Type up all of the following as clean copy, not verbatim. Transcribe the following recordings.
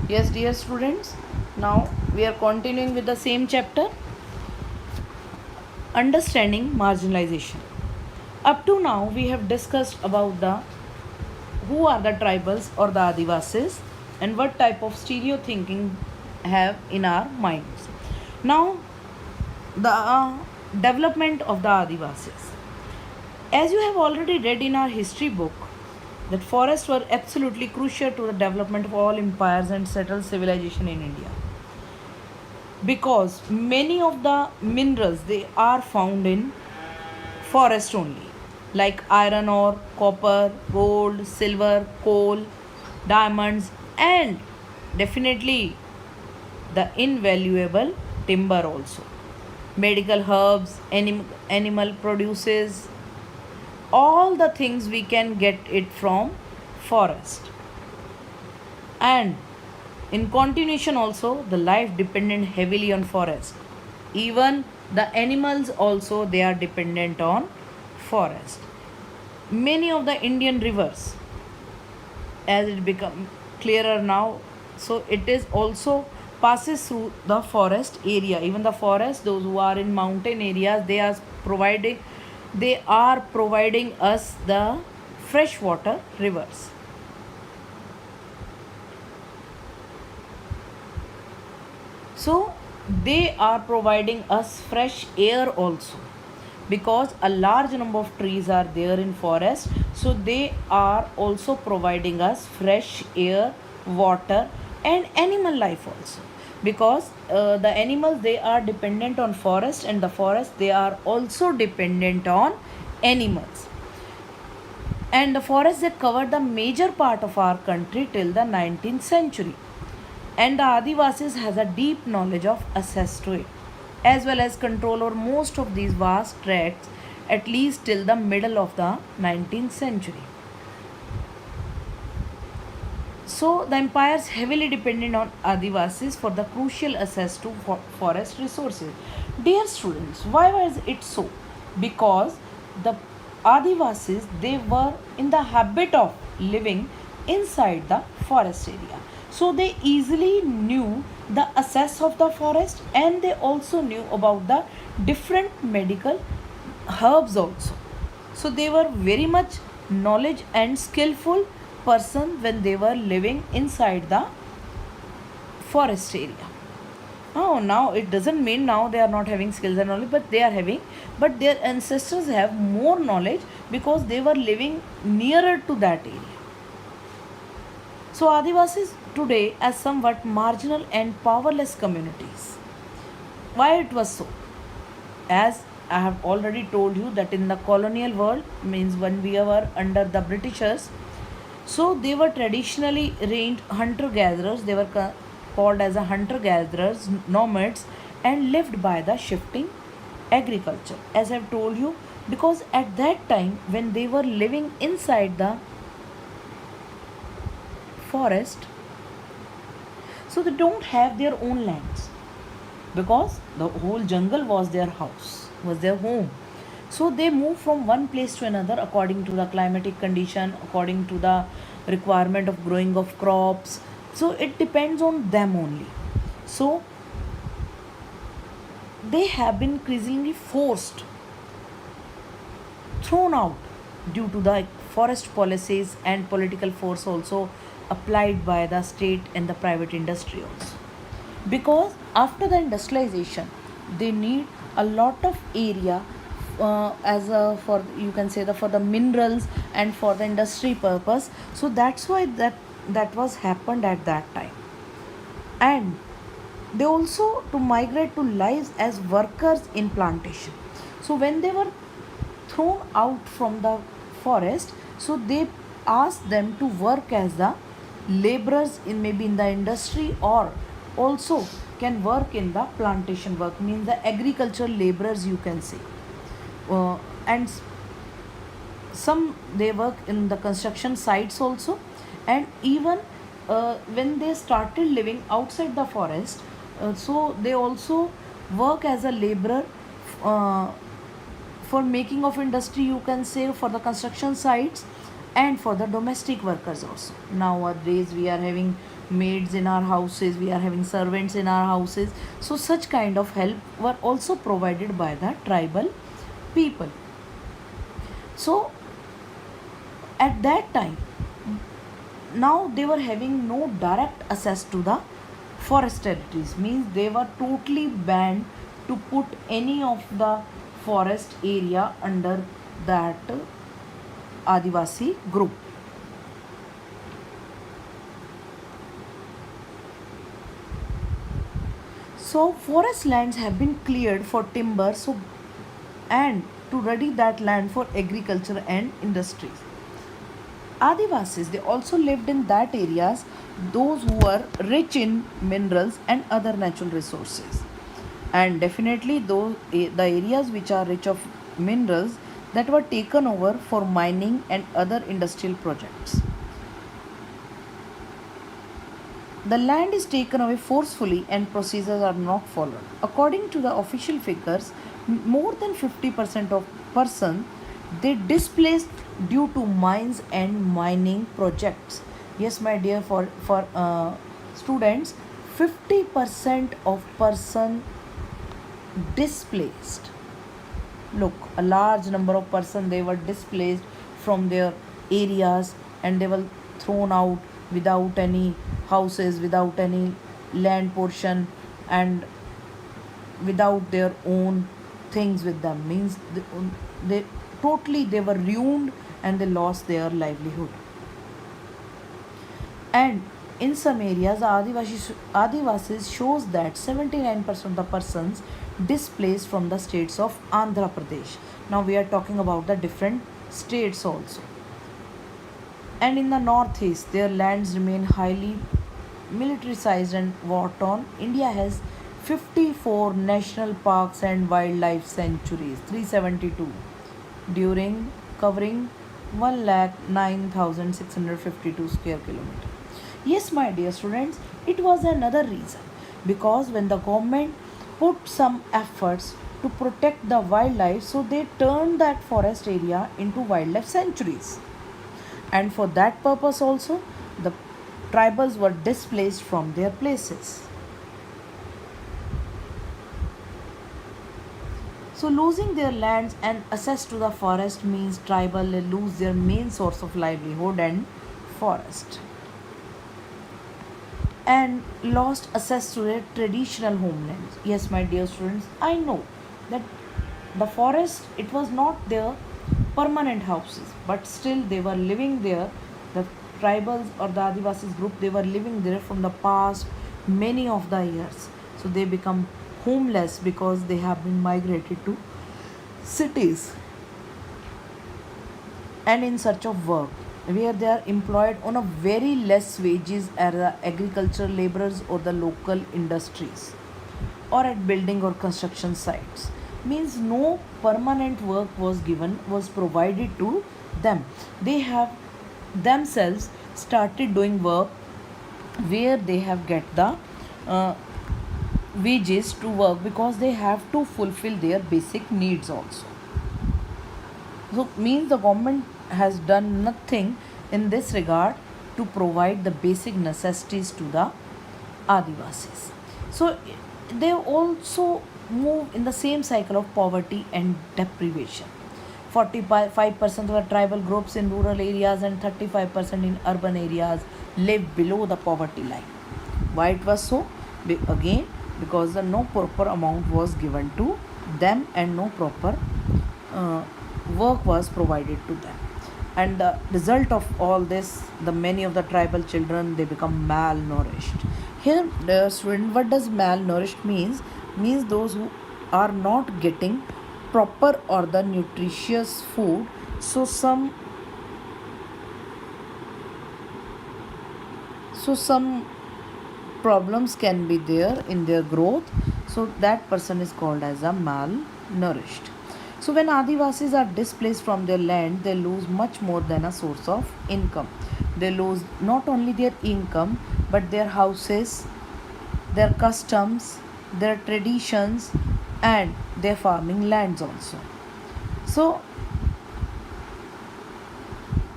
Yes, dear students, now we are continuing with the same chapter, understanding marginalization. Up to now, we have discussed about the who are the tribals or the Adivasis and what type of stereo thinking have in our minds. Now, the development of the Adivasis. As you have already read in our history book, that forests were absolutely crucial to the development of all empires and settled civilization in India, because many of the minerals they are found in forest only, like iron ore, copper, gold, silver, coal, diamonds, and definitely the invaluable timber also, medical herbs, animal produces, all the things we can get it from forest. And in continuation also, the life dependent heavily on forest. Even the animals also, they are dependent on forest. Many of the Indian rivers, as it become clearer now, so it is also passes through the forest area. Even the forest, those who are in mountain areas, they are providing us the freshwater rivers. So they are providing us fresh air also, because a large number of trees are there in forest, so they are also providing us fresh air, water, and animal life also, because the animals, they are dependent on forest, and the forest, they are also dependent on animals. And the forests, they covered the major part of our country till the 19th century, and the Adivasis has a deep knowledge of access to it, as well as control over most of these vast tracts, at least till the middle of the 19th century. So the empires heavily depended on Adivasis for the crucial access to forest resources. Dear students, why was it so? Because the Adivasis, they were in the habit of living inside the forest area. So they easily knew the access of the forest, and they also knew about the different medical herbs also. So they were very much knowledge and skillful person when they were living inside the forest area. Oh, now it doesn't mean now they are not having skills and knowledge, but they are having, but their ancestors have more knowledge because they were living nearer to that area. So Adivasis today as somewhat marginal and powerless communities. Why it was so? As I have already told you that in the colonial world, means when we were under the Britishers, so they were traditionally range hunter gatherers. They were called as a hunter gatherers, nomads, and lived by the shifting agriculture. As I've told you, because at that time when they were living inside the forest, so they don't have their own lands, because the whole jungle was their house, was their home. So they move from one place to another according to the climatic condition, according to the requirement of growing of crops. So it depends on them only. So they have been increasingly forced, thrown out due to the forest policies and political force also applied by the state and the private industry also, because after the industrialization they need a lot of area, as a for, you can say, the for the minerals and for the industry purpose. So that's why that was happened at that time. And they also to migrate to lives as workers in plantation. So when they were thrown out from the forest, so they asked them to work as the laborers in, maybe in the industry, or also can work in the plantation work, means the agricultural laborers, you can say. And some they work in the construction sites also. And even when they started living outside the forest, so they also work as a laborer, uh, for making of industry, you can say, for the construction sites, and for the domestic workers also. Nowadays we are having maids in our houses, we are having servants in our houses. So such kind of help were also provided by the tribal people. So at that time, now they were having no direct access to the forest territories, means they were totally banned to put any of the forest area under that Adivasi group. So forest lands have been cleared for timber, so and to ready that land for agriculture and industries. Adivasis, they also lived in that areas, those who were rich in minerals and other natural resources. And definitely those the areas which are rich of minerals, that were taken over for mining and other industrial projects. The land is taken away forcefully and procedures are not followed. According to the official figures, more than 50% of persons they displaced due to mines and mining projects. Yes, my dear, for students, 50% of person displaced. Look, a large number of persons they were displaced from their areas and they were thrown out without any houses, without any land portion, and without their own things with them, means they totally they were ruined and they lost their livelihood. And in some areas, Adivasis shows that 79% of the persons displaced from the states of Andhra Pradesh. Now we are talking about the different states also. And in the northeast, their lands remain highly militarized and war torn. India has 54 national parks and wildlife sanctuaries, 372, during covering 1,09,652 square kilometers. Yes, my dear students, it was another reason, because when the government put some efforts to protect the wildlife, so they turned that forest area into wildlife sanctuaries. And for that purpose also, the tribals were displaced from their places. So losing their lands and access to the forest means tribal lose their main source of livelihood and forest, and lost access to their traditional homelands. Yes, my dear students, I know that the forest, it was not their permanent houses, but still they were living there. The tribals or the Adivasis group, they were living there from the past many of the years. So they become homeless because they have been migrated to cities and in search of work, where they are employed on a very less wages as the agricultural laborers or the local industries or at building or construction sites, means no permanent work was provided to them. They have themselves started doing work where they have get the uh, wages to work, because they have to fulfill their basic needs also. So means the government has done nothing in this regard to provide the basic necessities to the Adivasis. So they also move in the same cycle of poverty and deprivation. 45% of the tribal groups in rural areas and 35% in urban areas live below the poverty line. Why it was so? Again, because the no proper amount was given to them and no proper uh, work was provided to them. And the result of all this, the many of the tribal children they become malnourished. Here, the student, what does malnourished means? Means those who are not getting proper or the nutritious food. So some problems can be there in their growth. So that person is called as a malnourished. So when Adivasis are displaced from their land, they lose much more than a source of income. They lose not only their income, but their houses, their customs, their traditions, and their farming lands also. So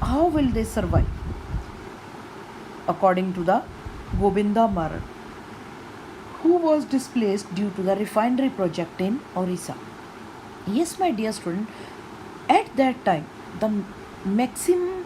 how will they survive? According to the Gobinda Maran, who was displaced due to the refinery project in Orissa. Yes, my dear student, at that time, the maximum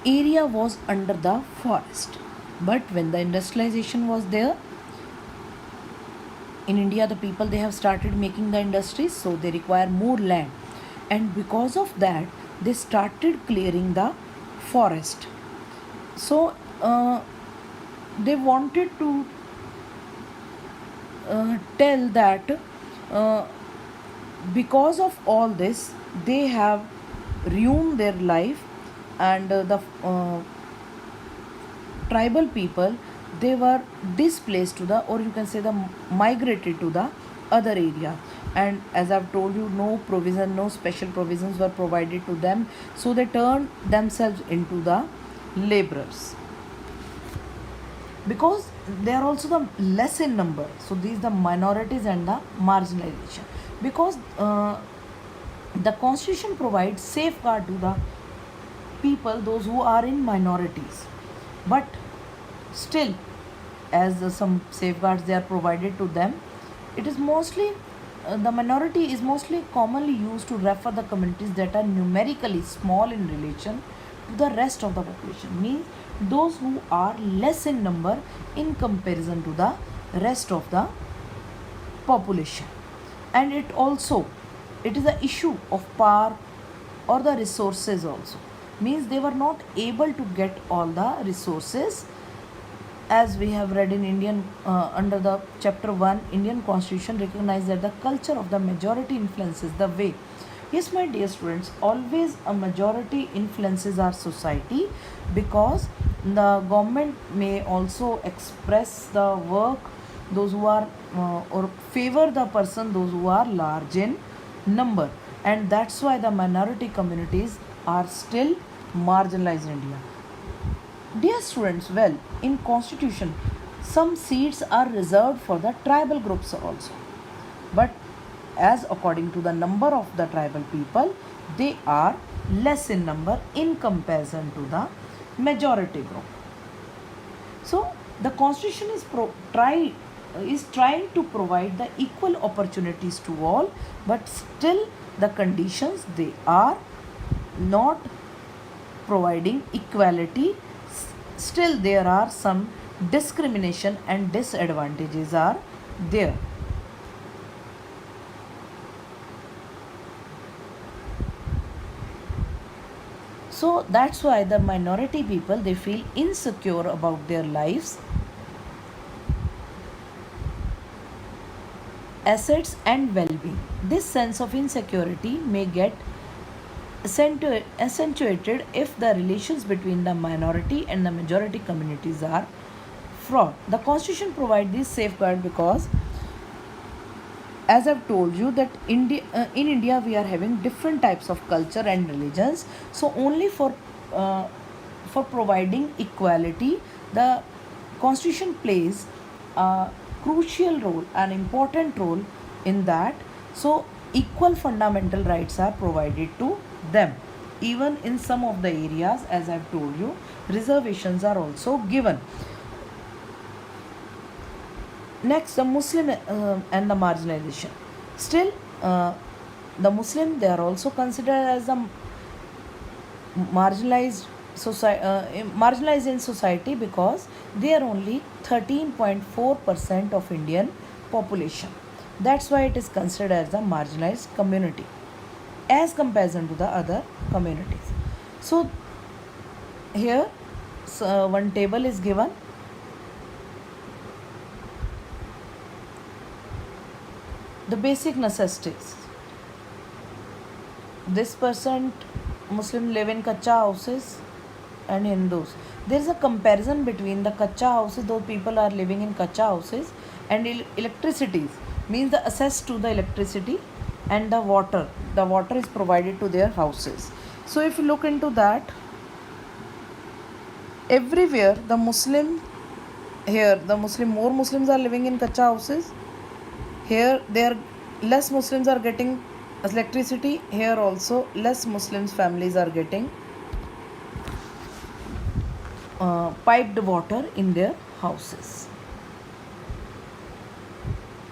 area was under the forest. But when the industrialization was there, in India, the people they have started making the industries, so they require more land. And because of that, they started clearing the forest. So they wanted to tell that uh, because of all this they have ruined their life, and the tribal people, they were displaced to the, or you can say the migrated to the other area. And as I've told you, no provision, no special provisions were provided to them, so they turned themselves into the laborers, because they are also the less in number. So these the minorities and the marginalization, because the constitution provides safeguard to the people those who are in minorities. But still, as some safeguards they are provided to them, it is mostly the minority is mostly commonly used to refer the communities that are numerically small in relation to the rest of the population, means those who are less in number in comparison to the rest of the population. And it also, it is a issue of power or the resources also, means they were not able to get all the resources. As we have read in Indian under the chapter 1, Indian constitution recognizes that the culture of the majority influences the way. Yes, my dear students, always a majority influences our society, because the government may also express the work those who are or favor the person those who are large in number, and that's why the minority communities are still marginalized in India. Dear students, well, in constitution, some seats are reserved for the tribal groups also. But as according to the number of the tribal people, they are less in number in comparison to the majority group. So the constitution is trying to provide the equal opportunities to all, but still the conditions they are not providing equality. Still there are some discrimination and disadvantages are there. So that's why the minority people they feel insecure about their lives, assets and well-being. This sense of insecurity may get accentuated if the relations between the minority and the majority communities are fraught. The constitution provides this safeguard because, as I've told you, that in India we are having different types of culture and religions. So only for providing equality, the constitution plays a crucial role, an important role in that. So equal fundamental rights are provided to them. Even in some of the areas, as I've told you, reservations are also given. Next, the Muslim and the marginalization. Still, the Muslim they are also considered as a marginalized marginalized in society, because they are only 13.4% of Indian population. That's why it is considered as a marginalized community as comparison to the other communities. So here one table is given. The basic necessities. This percent Muslim live in kacha houses and Hindus. There is a comparison between the kacha houses, those people are living in kacha houses, and electricities, means the access to the electricity and the water. The water is provided to their houses. So if you look into that, everywhere the Muslim, here the more Muslims are living in kacha houses. Here there less Muslims are getting electricity. Here also less Muslims families are getting piped water in their houses.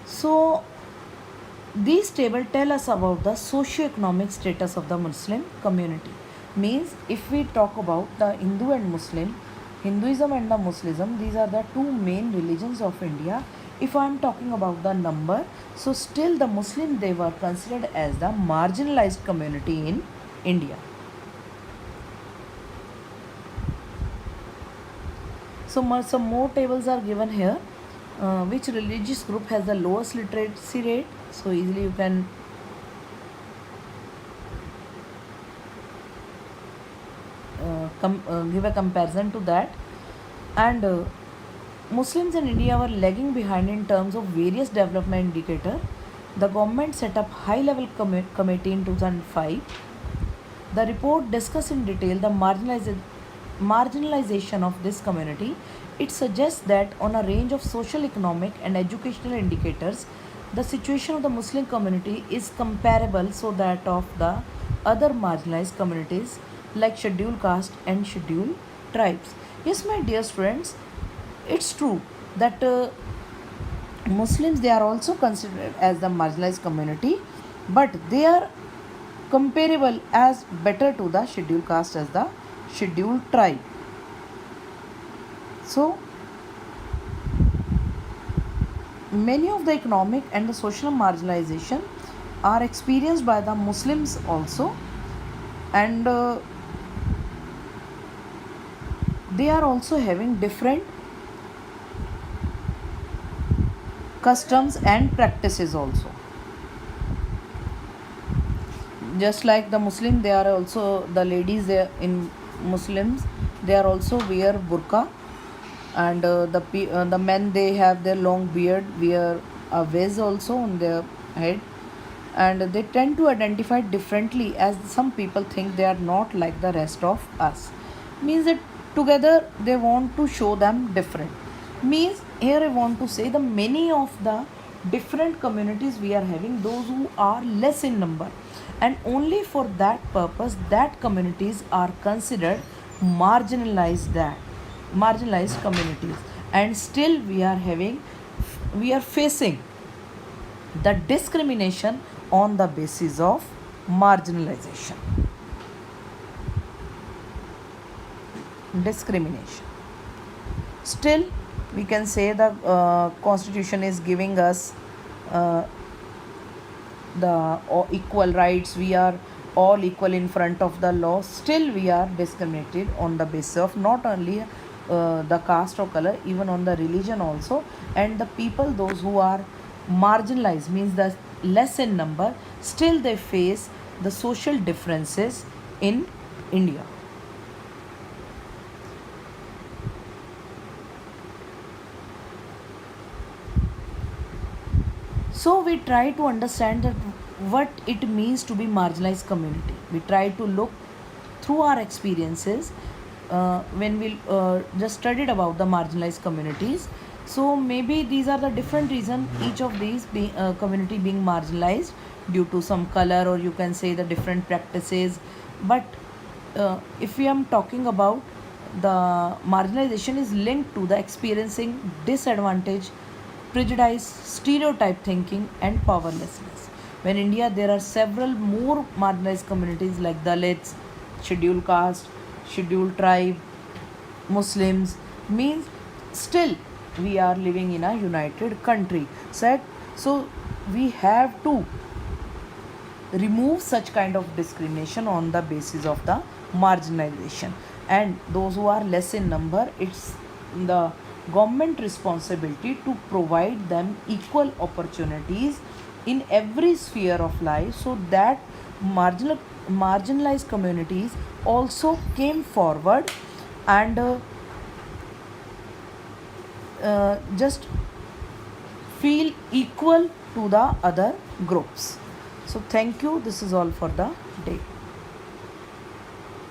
So these tables tell us about the socio-economic status of the Muslim community. Means if we talk about the Hindu and Muslim, Hinduism and the Muslim, these are the two main religions of India. If I am talking about the number, so still the Muslim, they were considered as the marginalized community in India. So some more tables are given here. Which religious group has the lowest literacy rate? So easily you can give a comparison to that. And Muslims in India were lagging behind in terms of various development indicators. The government set up high-level committee in 2005. The report discusses in detail the marginalization of this community. It suggests that on a range of social, economic, and educational indicators, the situation of the Muslim community is comparable so that of the other marginalized communities like scheduled caste and scheduled tribes. Yes, my dear students, it's true that Muslims, they are also considered as the marginalized community, but they are comparable as better to the scheduled caste as the scheduled tribe. So many of the economic and the social marginalization are experienced by the Muslims also, and they are also having different customs and practices also. Just like the Muslim, they are also the ladies there in Muslims, they are also wear burqa, and the men, they have their long beard, wear a vest also on their head, and they tend to identify differently, as some people think they are not like the rest of us. Means that together they want to show them different. Means here I want to say the many of the different communities we are having, those who are less in number, and only for that purpose that communities are considered marginalized communities, and still we are facing the discrimination on the basis of marginalization. Discrimination. Still, we can say the constitution is giving us the equal rights. We are all equal in front of the law. Still, we are discriminated on the basis of not only the caste or color, even on the religion also. And the people, those who are marginalized, means the less in number, still they face the social differences in India. So we try to understand that what it means to be marginalized community. We try to look through our experiences when we just studied about the marginalized communities. So maybe these are the different reasons each of these community being marginalized due to some color, or you can say the different practices. But if we are talking about the marginalization is linked to the experiencing disadvantage, prejudice, stereotype thinking, and powerlessness. When India, there are several more marginalized communities like Dalits, scheduled caste, scheduled tribe, Muslims. Means still we are living in a united country. So we have to remove such kind of discrimination on the basis of the marginalization. And those who are less in number, it's the government responsibility to provide them equal opportunities in every sphere of life, so that marginalized communities also came forward and just feel equal to the other groups. So thank you. This is all for the day.